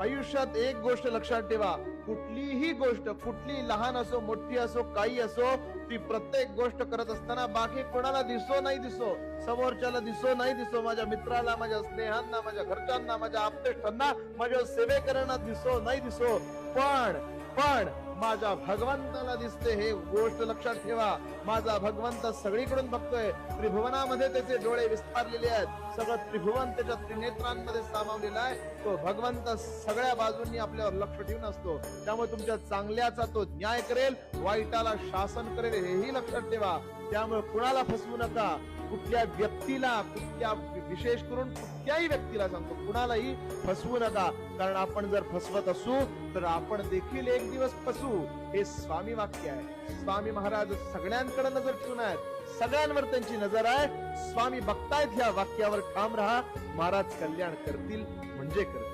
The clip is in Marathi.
आयुष्यात एक गोष्ट लक्षात ठेवा, कुठलीही गोष्ट, कुठली लहान असो मोठी असो काही असो, ती प्रत्येक गोष्ट करत असताना बाकी कोणाला दिसो नाही दिसो, समोरच्याला दिसो नाही दिसो, माझ्या मित्राला, माझ्या स्नेहांना, माझ्या घरच्यांना, माझ्या आप्तेष्टांना, माझ्या सेवेकरांना दिसो नाही दिसो, पण माझ्या भगवंताला दिसते, हे गोष्ट लक्षात ठेवा. माझा भगवंत सगळीकडून बघतोय. त्रिभुवनामध्ये त्याचे डोळे विस्तारलेले आहेत. सगळं त्रिभुवन त्याच्या त्रिनेत्रांमध्ये सामावलेलं आहे. तो भगवंत सगळ्या बाजूंनी आपल्यावर लक्ष ठेवून असतो. त्यामुळे तुमच्या चांगल्याचा तो न्याय करेल, वाईटाला शासन करेल, हेही लक्षात ठेवा. त्यामुळे कुणाला फसवू नका. कुठल्या व्यक्तीला, कुठल्या विशेष करून कुठल्याही व्यक्तीला सांगतो, कुणालाही फसवू नका. कारण आपण जर फसवत असू तर आपण देखील एक दिवस फसू. हे स्वामी वाक्य आहे. स्वामी महाराज सगळ्यांकडे नजर ठेवून आहेत, सगळ्यांवर त्यांची नजर आहे. स्वामी बघतायत. ह्या वाक्यावर ठाम राहा. महाराज कल्याण करतील म्हणजे करतील.